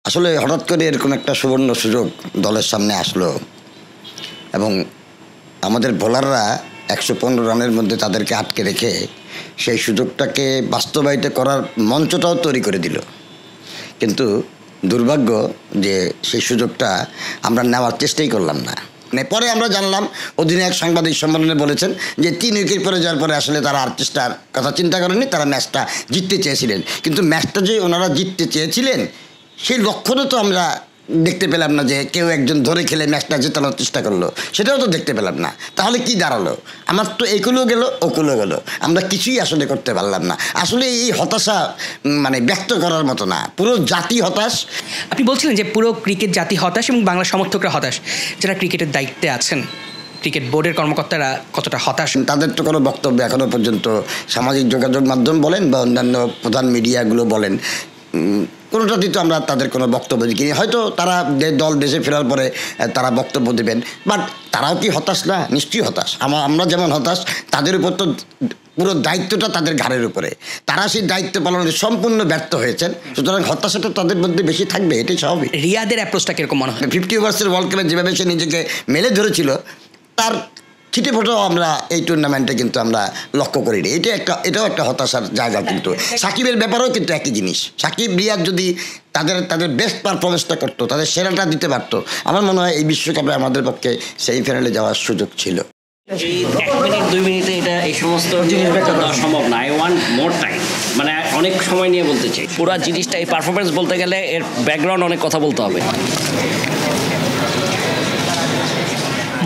আসলে হঠাৎ করে এরকম একটা সুবর্ণ সুযোগ দলের সামনে আসলো এবং আমাদের বোলাররা 115 রানের মধ্যে তাদেরকে আটকে রেখে সেই সুযোগটাকে বাস্তবায়িত করার মঞ্চটাও তৈরি করে দিল। কিন্তু দুর্ভাগ্য যে সেই সুযোগটা আমরা নেওয়ার চেষ্টাই করলাম না। পরে আমরা জানলাম অধিনায়ক সাংবাদিক সম্মেলনে বলেছেন যে 3 উইকেট পরে যাওয়ার পরে আসলে তারা আর চেষ্টার কথা চিন্তা করেননি, তারা ম্যাচটা জিততে চেয়েছিলেন। কিন্তু ম্যাচটা যে ওনারা জিততে চেয়েছিলেন সেই লক্ষণও তো আমরা দেখতে পেলাম না, যে কেউ একজন ধরে খেলে ম্যাচটা জেতানোর চেষ্টা করলো, সেটাও তো দেখতে পেলাম না। তাহলে কি দাঁড়ালো? আমার তো এগুলো গেল ওগুলো গেল, আমরা কিছুই আসলে করতে পারলাম না। আসলে এই হতাশা ব্যক্ত করার মতো না, পুরো জাতি হতাশ। আপনি বলছিলেন যে পুরো ক্রিকেট জাতি হতাশ এবং বাংলা সমর্থকরা হতাশ। যারা ক্রিকেটের দায়িত্বে আছেন, ক্রিকেট বোর্ডের কর্মকর্তারা কতটা হতাশ? তাদের তো কোনো বক্তব্য এখনও পর্যন্ত সামাজিক যোগাযোগ মাধ্যম বলেন বা অন্যান্য প্রধান মিডিয়াগুলো বলেন, কোনোটাতেই তো আমরা তাদের কোনো বক্তব্য দেখিনি। হয়তো তারা দল দেশে ফেরার পরে তারা বক্তব্য দেবেন, বাট তারাও কি হতাশ না? নিশ্চয়ই হতাশ। আমরা যেমন হতাশ, তাদের উপর তো পুরো দায়িত্বটা তাদের ঘাড়ের উপরে, তারা সেই দায়িত্ব পালনে সম্পূর্ণ ব্যর্থ হয়েছেন। সুতরাং হতাশাটা তাদের মধ্যে বেশি থাকবে, এটাই স্বাভাবিক। রিয়াদের অ্যাপ্রোচটা কিরকম মনে হয়? 50 ওভার্সের ওয়ার্ল্ড কাপে যেভাবে সে নিজেকে মেলে ধরেছিল, তার ছিটে ফোটাও আমরা এই টুর্নামেন্টে কিন্তু আমরা লক্ষ্য করিনি। এটাও একটা হতাশার জায়গা। কিন্তু সাকিবের ব্যাপারেও কিন্তু একই জিনিস। সাকিব রিয়াদ যদি তাদের বেস্ট পারফরমেন্সটা করতো, তাদের সেরাটা দিতে পারতো, আমার মনে হয় এই বিশ্বকাপে আমাদের পক্ষে সেমিফাইনালে যাওয়ার সুযোগ ছিল। 1 মিনিট 2 মিনিটে এটা এই সমস্ত জিনিস ব্যাখ্যা দেওয়া সম্ভব না। আই ওয়ান্ট মোর টাইম, অনেক সময় নিয়ে বলতে চাই। পুরো জিনিসটা, এই পারফরমেন্স বলতে গেলে এর ব্যাকগ্রাউন্ড অনেক কথা বলতে হবে।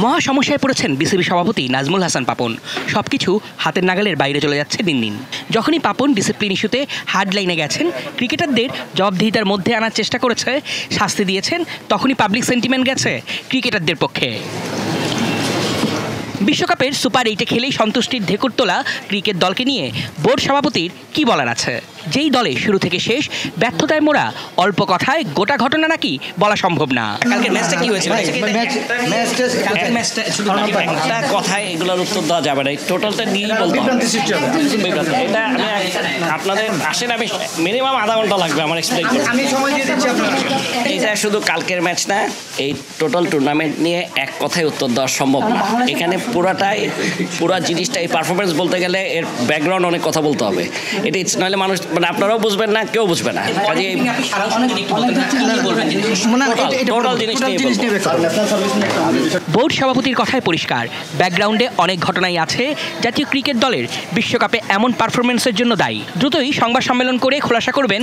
মহা সমস্যায় পড়েছেন বিসিবি সভাপতি নাজমুল হাসান পাপন। সব কিছু হাতের নাগালের বাইরে চলে যাচ্ছে দিন দিন। যখনই পাপন ডিসিপ্লিন ইস্যুতে হার্ডলাইনে গেছেন, ক্রিকেটারদের জবাবদিহিতার মধ্যে আনার চেষ্টা করেছে, শাস্তি দিয়েছেন, তখনই পাবলিক সেন্টিমেন্ট গেছে ক্রিকেটারদের পক্ষে। বিশ্বকাপের সুপার 8-এ খেলেই সন্তুষ্টির ঢেকুর তোলা ক্রিকেট দলকে নিয়ে বোর্ড সভাপতির কি বলার আছে? যেই দলে শুরু থেকে শেষ ব্যর্থতায় মোড়া, অল্প কথায় গোটা ঘটনা নাকি বলা সম্ভব না। কালকের ম্যাচটা কি হয়েছিল? একটা কথায় এগুলোর উত্তর দেওয়া যাবে না, টোটালটা নিয়েই বলতে হবে। এটা আমি আপনাদের আসেন, আমি মিনিমাম আধা ঘন্টা লাগবে আমার এক্সপ্লেইন করতে। এটা শুধু কালকের ম্যাচ না, এই টোটাল টুর্নামেন্ট নিয়ে এক কথায় উত্তর দেওয়া সম্ভব না। এখানে পুরো জিনিসটা, এই পারফরমেন্স বলতে গেলে এর ব্যাকগ্রাউন্ড অনেক কথা বলতে হবে। এটা নাহলে মানুষ আপনারাও বুঝবেন না, কেউ বুঝবে না। বোর্ড সভাপতির কথায় পরিষ্কার, ব্যাকগ্রাউন্ডে অনেক ঘটনাই আছে জাতীয় ক্রিকেট দলের বিশ্বকাপে এমন পারফরমেন্সের জন্য দায়ী। দ্রুতই সংবাদ সম্মেলন করে খোলাসা করবেন